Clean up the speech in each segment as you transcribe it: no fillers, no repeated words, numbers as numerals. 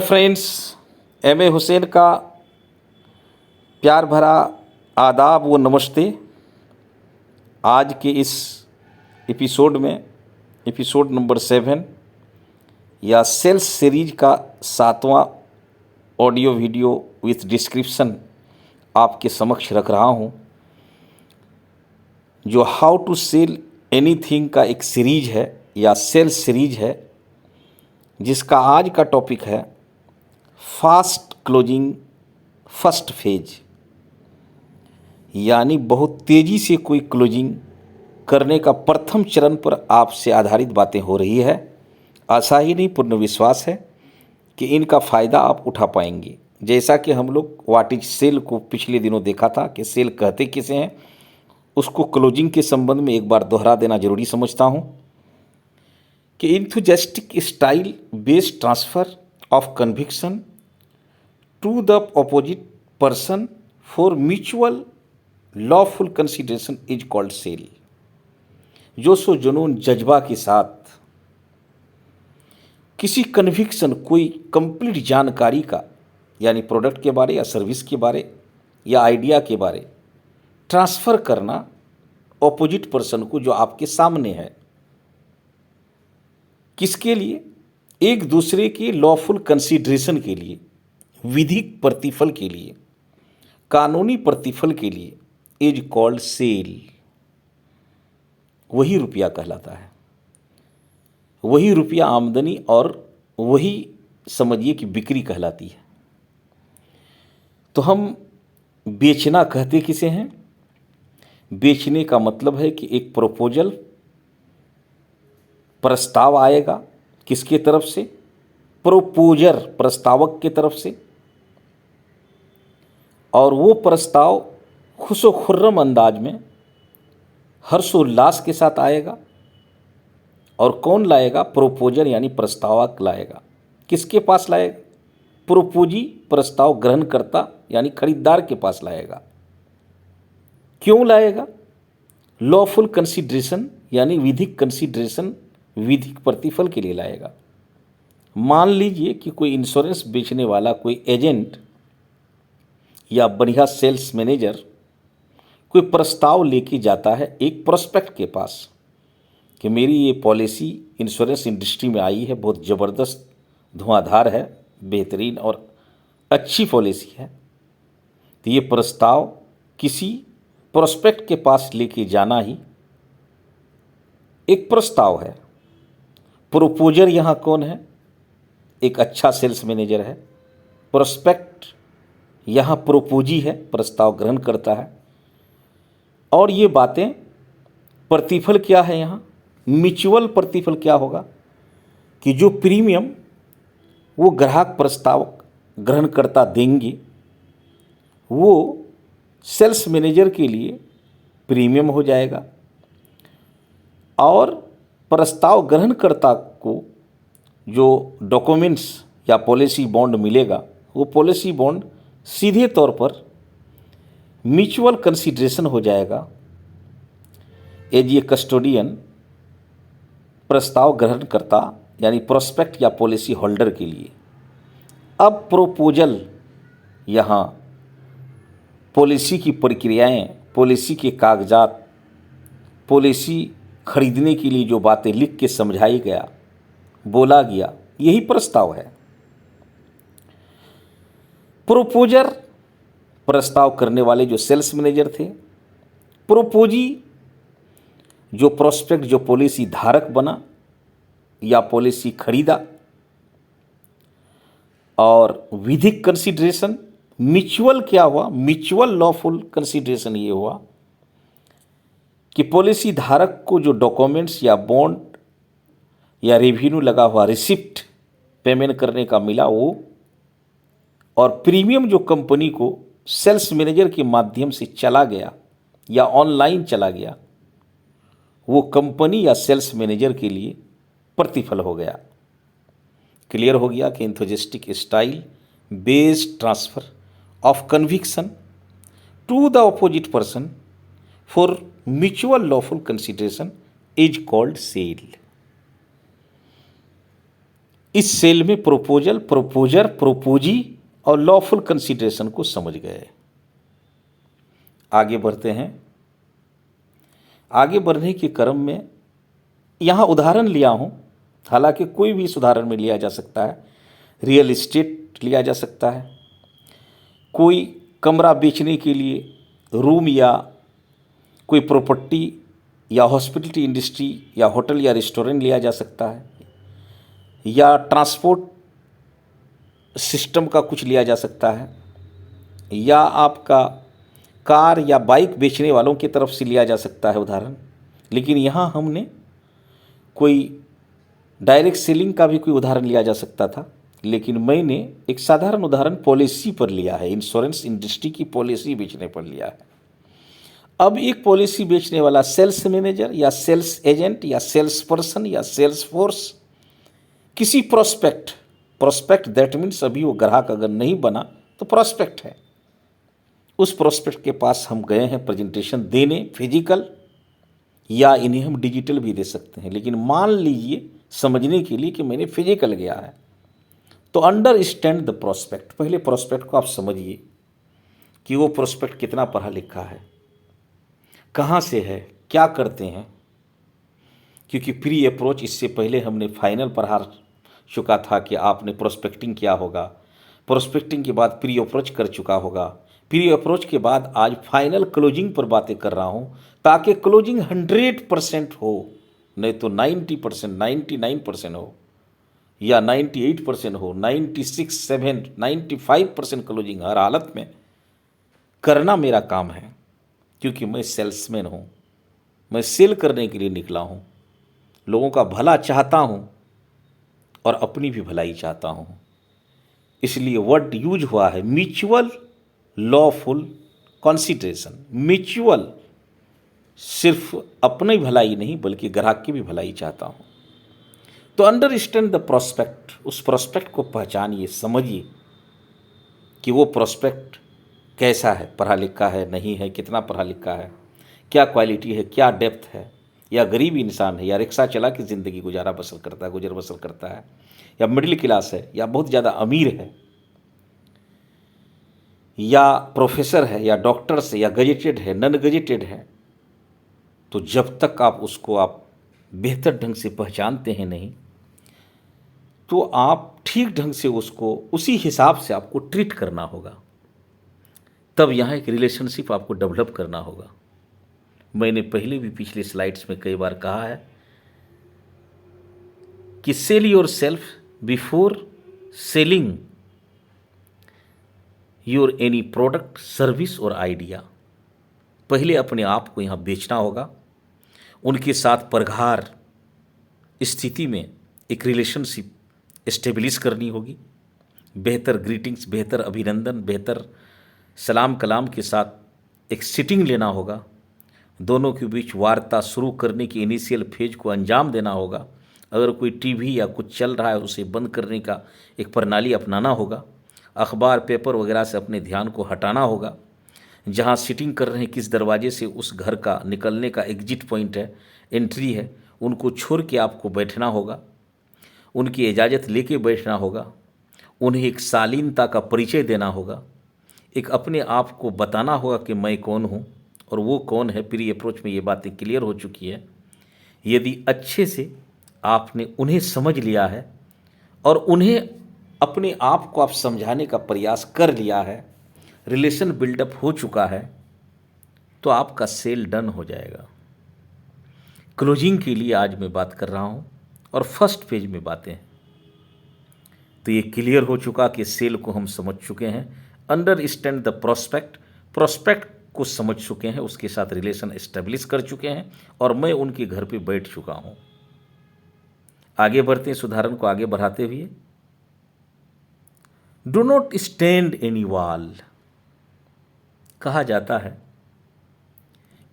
Friends, MA. Hussain का प्यार भरा आदाब व नमस्ते। आज के इस एपिसोड में एपिसोड नंबर 7 या सेल्स सीरीज का 7वां ऑडियो वीडियो विथ डिस्क्रिप्शन आपके समक्ष रख रहा हूं, जो हाउ टू सेल एनीथिंग का एक सीरीज है या सेल्स सीरीज है, जिसका आज का टॉपिक है फास्ट क्लोजिंग फर्स्ट फेज, यानी बहुत तेज़ी से कोई क्लोजिंग करने का प्रथम चरण पर आपसे आधारित बातें हो रही है। आशा ही नहीं, पूर्ण विश्वास है कि इनका फ़ायदा आप उठा पाएंगे। जैसा कि हम लोग व्हाट इज सेल को पिछले दिनों देखा था कि सेल कहते किसे हैं, उसको क्लोजिंग के संबंध में एक बार दोहरा देना जरूरी समझता हूँ कि enthusiastic style based transfer of conviction to the opposite person for mutual lawful consideration is called sale. जोशो जुनून जज्बा के साथ किसी कन्विक्शन, कोई कंप्लीट जानकारी का, यानी प्रोडक्ट के बारे या सर्विस के बारे या आइडिया के बारे ट्रांसफ़र करना अपोजिट पर्सन को, जो आपके सामने है। किसके लिए? एक दूसरे के लॉफुल कंसिडरेशन के लिए, विधिक प्रतिफल के लिए, कानूनी प्रतिफल के लिए इज कॉल्ड सेल। वही रुपया कहलाता है, वही रुपया आमदनी, और वही समझिए कि बिक्री कहलाती है। तो हम बेचना कहते किसे हैं? बेचने का मतलब है कि एक प्रपोजल, प्रस्ताव आएगा किसके तरफ से? प्रोपोजर, प्रस्तावक के तरफ से, और वो प्रस्ताव खुशो खुर्रम अंदाज में हर्षोल्लास के साथ आएगा। और कौन लाएगा? प्रोपोजर यानी प्रस्तावक लाएगा। किसके पास लाएगा? प्रोपोजी, प्रस्ताव ग्रहणकर्ता यानी खरीदार के पास लाएगा। क्यों लाएगा? लॉफुल कंसिडरेशन यानी विधिक कंसिडरेशन, विधिक प्रतिफल के लिए लाएगा। मान लीजिए कि कोई इंश्योरेंस बेचने वाला, कोई एजेंट या बढ़िया सेल्स मैनेजर कोई प्रस्ताव लेके जाता है एक प्रोस्पेक्ट के पास कि मेरी ये पॉलिसी इंश्योरेंस इंडस्ट्री में आई है, बहुत ज़बरदस्त, धुआंधार है, बेहतरीन और अच्छी पॉलिसी है। तो ये प्रस्ताव किसी प्रोस्पेक्ट के पास लेके जाना ही एक प्रस्ताव है। प्रोपोजर यहाँ कौन है? एक अच्छा सेल्स मैनेजर है। प्रोस्पेक्ट यहाँ प्रोपोजी है, प्रस्ताव ग्रहण करता है। और ये बातें, प्रतिफल क्या है यहाँ? म्यूचुअल प्रतिफल क्या होगा कि जो प्रीमियम वो ग्राहक प्रस्ताव ग्रहणकर्ता देंगे, वो सेल्स मैनेजर के लिए प्रीमियम हो जाएगा, और प्रस्ताव ग्रहणकर्ता को जो डॉक्यूमेंट्स या पॉलिसी बॉन्ड मिलेगा, वो पॉलिसी बॉन्ड सीधे तौर पर म्यूचुअल कंसिडरेशन हो जाएगा एज ए कस्टोडियन, प्रस्ताव ग्रहणकर्ता यानी प्रोस्पेक्ट या पॉलिसी होल्डर के लिए। अब प्रोपोजल यहाँ पॉलिसी की प्रक्रियाएं, पॉलिसी के कागजात, पॉलिसी खरीदने के लिए जो बातें लिख के समझाई गया, बोला गया, यही प्रस्ताव है। प्रोपोजर, प्रस्ताव करने वाले जो सेल्स मैनेजर थे। प्रोपोजी, जो प्रोस्पेक्ट, जो पॉलिसी धारक बना या पॉलिसी खरीदा। और विधिक कंसिडरेशन, म्यूचुअल क्या हुआ? म्यूचुअल लॉफुल कंसिडरेशन ये हुआ कि पॉलिसी धारक को जो डॉक्यूमेंट्स या बॉन्ड या रेवेन्यू लगा हुआ, रिसिप्ट पेमेंट करने का मिला वो, और प्रीमियम जो कंपनी को सेल्स मैनेजर के माध्यम से चला गया या ऑनलाइन चला गया, वो कंपनी या सेल्स मैनेजर के लिए प्रतिफल हो गया। क्लियर हो गया कि enthusiastic style based transfer of conviction to the opposite person for mutual lawful consideration is called sale. इस सेल में प्रोपोजल, प्रोपोजर, प्रोपोजी और लॉफुल कंसिडरेशन को समझ गए। आगे बढ़ते हैं। आगे बढ़ने के क्रम में यहाँ उदाहरण लिया हूँ, हालांकि कोई भी इस उदाहरण में लिया जा सकता है। रियल इस्टेट लिया जा सकता है, कोई कमरा बेचने के लिए रूम या कोई प्रॉपर्टी या हॉस्पिटलिटी इंडस्ट्री या होटल या रेस्टोरेंट लिया जा सकता है, या ट्रांसपोर्ट सिस्टम का कुछ लिया जा सकता है, या आपका कार या बाइक बेचने वालों की तरफ से लिया जा सकता है उदाहरण। लेकिन यहाँ हमने कोई डायरेक्ट सेलिंग का भी कोई उदाहरण लिया जा सकता था, लेकिन मैंने एक साधारण उदाहरण पॉलिसी पर लिया है, इंश्योरेंस इंडस्ट्री की पॉलिसी बेचने पर लिया है। अब एक पॉलिसी बेचने वाला सेल्स मैनेजर या सेल्स एजेंट या सेल्स पर्सन या सेल्स फोर्स किसी प्रोस्पेक्ट दैट मीन्स अभी वो ग्राहक अगर नहीं बना तो प्रोस्पेक्ट है, उस प्रोस्पेक्ट के पास हम गए हैं प्रेजेंटेशन देने, फिजिकल या इन्हें हम डिजिटल भी दे सकते हैं। लेकिन मान लीजिए समझने के लिए कि मैंने फिजिकल गया है, तो अंडरस्टैंड द प्रोस्पेक्ट। पहले प्रोस्पेक्ट को आप समझिए कि वो प्रोस्पेक्ट कितना पढ़ा लिखा है, कहाँ से है, क्या करते हैं। क्योंकि प्री अप्रोच इससे पहले हमने फाइनल पढ़ा चुका था कि आपने प्रोस्पेक्टिंग क्या होगा, प्रोस्पेक्टिंग के बाद प्री अप्रोच कर चुका होगा, प्री अप्रोच के बाद आज फाइनल क्लोजिंग पर बातें कर रहा हूँ, ताकि क्लोजिंग 100% हो, नहीं तो 90%, 99% हो, या 98% हो, 96, 7, 95% क्लोजिंग हर हालत में करना मेरा काम है। क्योंकि मैं सेल्समैन हूँ, मैं सेल करने के लिए निकला हूँ, लोगों का भला चाहता हूँ और अपनी भी भलाई चाहता हूँ। इसलिए वर्ड यूज हुआ है म्यूचुअल लॉफुल कंसिडरेशन। म्यूचुअल सिर्फ अपनी भलाई नहीं बल्कि ग्राहक की भी भलाई चाहता हूँ। तो अंडरस्टैंड द प्रोस्पेक्ट, उस प्रोस्पेक्ट को पहचानिए, समझिए कि वो प्रोस्पेक्ट कैसा है, पढ़ा लिखा है नहीं है, कितना पढ़ा लिखा है, क्या क्वालिटी है, क्या डेप्थ है, या गरीब इंसान है, या रिक्शा चला के ज़िंदगी गुजर बसर करता है, या मिडिल क्लास है, या बहुत ज़्यादा अमीर है, या प्रोफेसर है, या डॉक्टर्स है, या गजेटेड है, नॉन गजेटेड है। तो जब तक आप उसको बेहतर ढंग से पहचानते हैं नहीं, तो आप ठीक ढंग से उसको उसी हिसाब से आपको ट्रीट करना होगा। तब यहाँ एक रिलेशनशिप आपको डेवलप करना होगा। मैंने पहले भी पिछले स्लाइड्स में कई बार कहा है कि sell your self before selling your any product, service और आइडिया। पहले अपने आप को यहाँ बेचना होगा, उनके साथ प्रगाढ़ स्थिति में एक रिलेशनशिप एस्टेब्लिश करनी होगी, बेहतर ग्रीटिंग्स, बेहतर अभिनंदन, बेहतर सलाम कलाम के साथ एक सिटिंग लेना होगा, दोनों के बीच वार्ता शुरू करने की इनिशियल फेज को अंजाम देना होगा। अगर कोई टीवी या कुछ चल रहा है उसे बंद करने का एक प्रणाली अपनाना होगा, अखबार पेपर वगैरह से अपने ध्यान को हटाना होगा। जहाँ सिटिंग कर रहे हैं किस दरवाजे से उस घर का निकलने का एग्जिट पॉइंट है, एंट्री है, उनको छोड़ के आपको बैठना होगा, उनकी इजाज़त लेके बैठना होगा, उन्हें एक शालीनता का परिचय देना होगा, एक अपने आप को बताना होगा कि मैं कौन हूँ और वो कौन है। प्री अप्रोच में ये बातें क्लियर हो चुकी है। यदि अच्छे से आपने उन्हें समझ लिया है और उन्हें अपने आप को आप समझाने का प्रयास कर लिया है, रिलेशन बिल्डअप हो चुका है, तो आपका सेल डन हो जाएगा। क्लोजिंग के लिए आज मैं बात कर रहा हूँ और फर्स्ट पेज में बातें हैं। तो ये क्लियर हो चुका कि सेल को हम समझ चुके हैं, अंडरस्टैंड द प्रोस्पेक्ट को समझ चुके हैं, उसके साथ रिलेशन एस्टेब्लिश कर चुके हैं और मैं उनके घर पे बैठ चुका हूँ। आगे बढ़ते हैं, उदाहरण को आगे बढ़ाते हुए। Do not stand any wall. कहा जाता है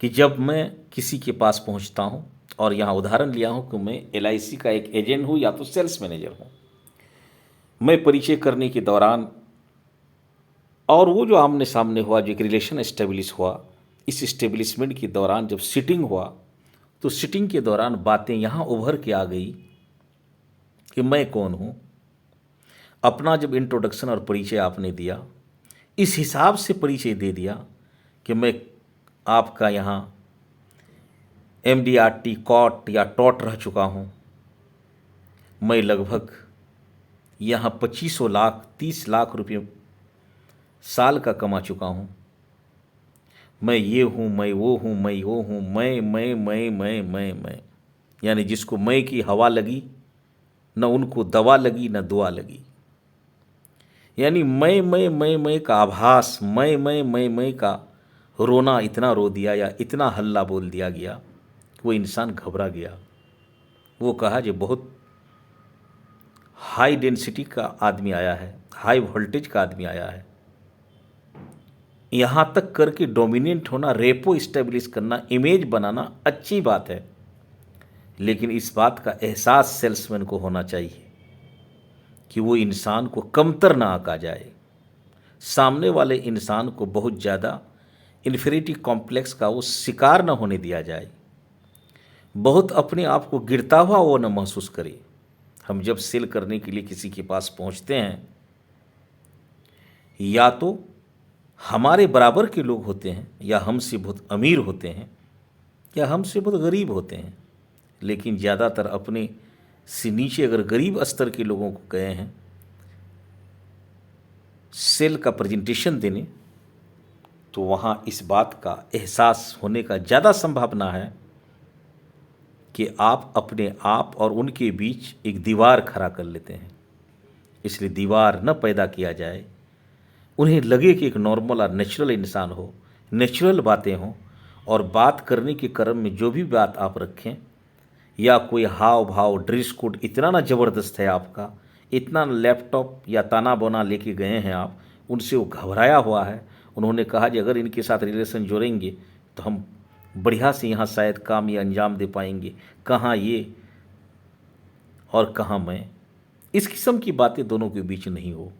कि जब मैं किसी के पास पहुंचता हूं, और यहाँ उदाहरण लिया हूं कि मैं LIC का एक एजेंट हूं या तो सेल्स मैनेजर हूं, मैं परिचय करने के दौरान और वो जो आमने सामने हुआ, जो एक रिलेशन एस्टेब्लिश हुआ, इस एस्टेब्लिशमेंट के दौरान जब सिटिंग हुआ, तो सिटिंग के दौरान बातें यहाँ उभर के आ गई कि मैं कौन हूँ, अपना जब इंट्रोडक्शन और परिचय आपने दिया, इस हिसाब से परिचय दे दिया कि मैं आपका यहाँ MDRT कॉट या टॉट रह चुका हूँ, मैं लगभग यहाँ 2500 लाख 30 लाख रुपये साल का कमा चुका हूँ, मैं ये हूँ, मैं वो हूँ, मैं वो हूँ, मैं, यानी जिसको मैं की हवा लगी न उनको दवा लगी न दुआ लगी। यानी मैं का आभास, मैं का रोना इतना रो दिया या इतना हल्ला बोल दिया गया, वो इंसान घबरा गया। वो कहा जो बहुत हाई डेंसिटी का आदमी आया है, हाई वोल्टेज का आदमी आया है, यहाँ तक करके डोमिनेंट होना, रेपो इस्टेब्लिश करना, इमेज बनाना अच्छी बात है, लेकिन इस बात का एहसास सेल्समैन को होना चाहिए कि वो इंसान को कमतर ना आंका जाए, सामने वाले इंसान को बहुत ज़्यादा इन्फीरियरिटी कॉम्प्लेक्स का वो शिकार न होने दिया जाए, बहुत अपने आप को गिरता हुआ वो न महसूस करे। हम जब सेल करने के लिए किसी के पास पहुंचते हैं, या तो हमारे बराबर के लोग होते हैं, या हमसे बहुत अमीर होते हैं, या हमसे बहुत गरीब होते हैं, लेकिन ज़्यादातर अपने से नीचे अगर गरीब स्तर के लोगों को गए हैं सेल का प्रेजेंटेशन देने, तो वहाँ इस बात का एहसास होने का ज़्यादा संभावना है कि आप अपने आप और उनके बीच एक दीवार खड़ा कर लेते हैं। इसलिए दीवार न पैदा किया जाए, उन्हें लगे कि एक नॉर्मल और नेचुरल इंसान हो, नेचुरल बातें हों, और बात करने के क्रम में जो भी बात आप रखें, या कोई हाव भाव ड्रेस कोड इतना ना ज़बरदस्त है आपका, इतना लैपटॉप या ताना बोना लेके गए हैं आप, उनसे वो घबराया हुआ है, उन्होंने कहा कि अगर इनके साथ रिलेशन जोड़ेंगे तो हम बढ़िया से यहाँ शायद काम या अंजाम दे पाएंगे, कहाँ ये और कहाँ मैं, इस किस्म की बातें दोनों के बीच नहीं हो।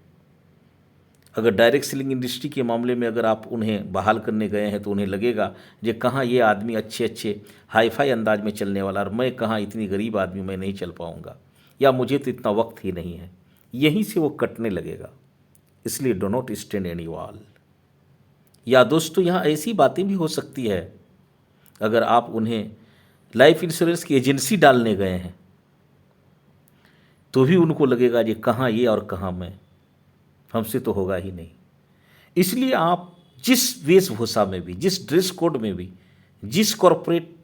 अगर डायरेक्ट सेलिंग इंडस्ट्री के मामले में अगर आप उन्हें बहाल करने गए हैं तो उन्हें लगेगा कि कहाँ ये आदमी अच्छे हाईफाई अंदाज में चलने वाला, और मैं कहाँ इतनी गरीब आदमी, मैं नहीं चल पाऊँगा, या मुझे तो इतना वक्त ही नहीं है, यहीं से वो कटने लगेगा। इसलिए do not stand any wall. या दोस्तों, यहाँ ऐसी बातें भी हो सकती है, अगर आप उन्हें लाइफ इंश्योरेंस की एजेंसी डालने गए हैं तो भी उनको लगेगा कि कहाँ ये और कहाँ मैं, हमसे तो होगा ही नहीं। इसलिए आप जिस वेशभूषा में भी, जिस ड्रेस कोड में भी, जिस कॉरपोरेट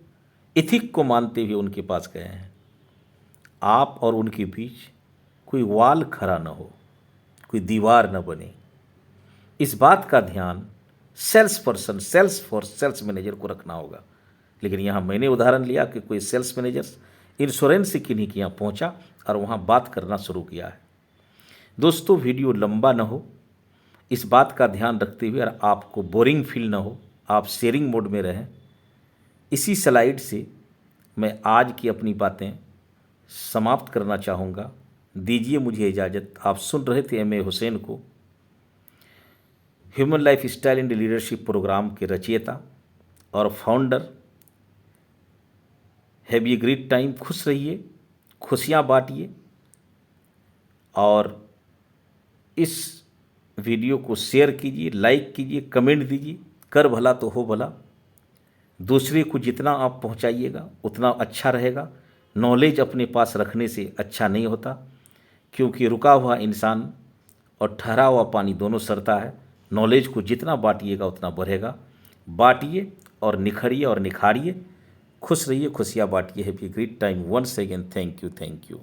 एथिक को मानते हुए उनके पास गए हैं, आप और उनके बीच कोई वाल खड़ा न हो, कोई दीवार न बने। इस बात का ध्यान sales person, sales force, sales manager को रखना होगा। लेकिन यहाँ मैंने उदाहरण लिया कि कोई सेल्स मैनेजर इंश्योरेंस से किन्हीं के यहाँ पहुँचा और वहाँ बात करना शुरू किया है। दोस्तों, वीडियो लंबा ना हो, इस बात का ध्यान रखते हुए, और आपको बोरिंग फील ना हो, आप शेयरिंग मोड में रहें। इसी स्लाइड से मैं आज की अपनी बातें समाप्त करना चाहूँगा। दीजिए मुझे इजाज़त। आप सुन रहे थे M.A. हुसैन को, human lifestyle and leadership program के रचयिता और founder. Have a great time. खुश रहिए, खुशियाँ बांटिए, और इस वीडियो को शेयर कीजिए, लाइक कीजिए, कमेंट दीजिए। कर भला तो हो भला। दूसरे को जितना आप पहुंचाइएगा उतना अच्छा रहेगा। नॉलेज अपने पास रखने से अच्छा नहीं होता, क्योंकि रुका हुआ इंसान और ठहरा हुआ पानी दोनों सड़ता है। नॉलेज को जितना बांटिएगा उतना बढ़ेगा। बांटिए और निखरिए और निखारिए। खुश रहिए, खुशियाँ बांटिए। Happy great time. Once again thank you.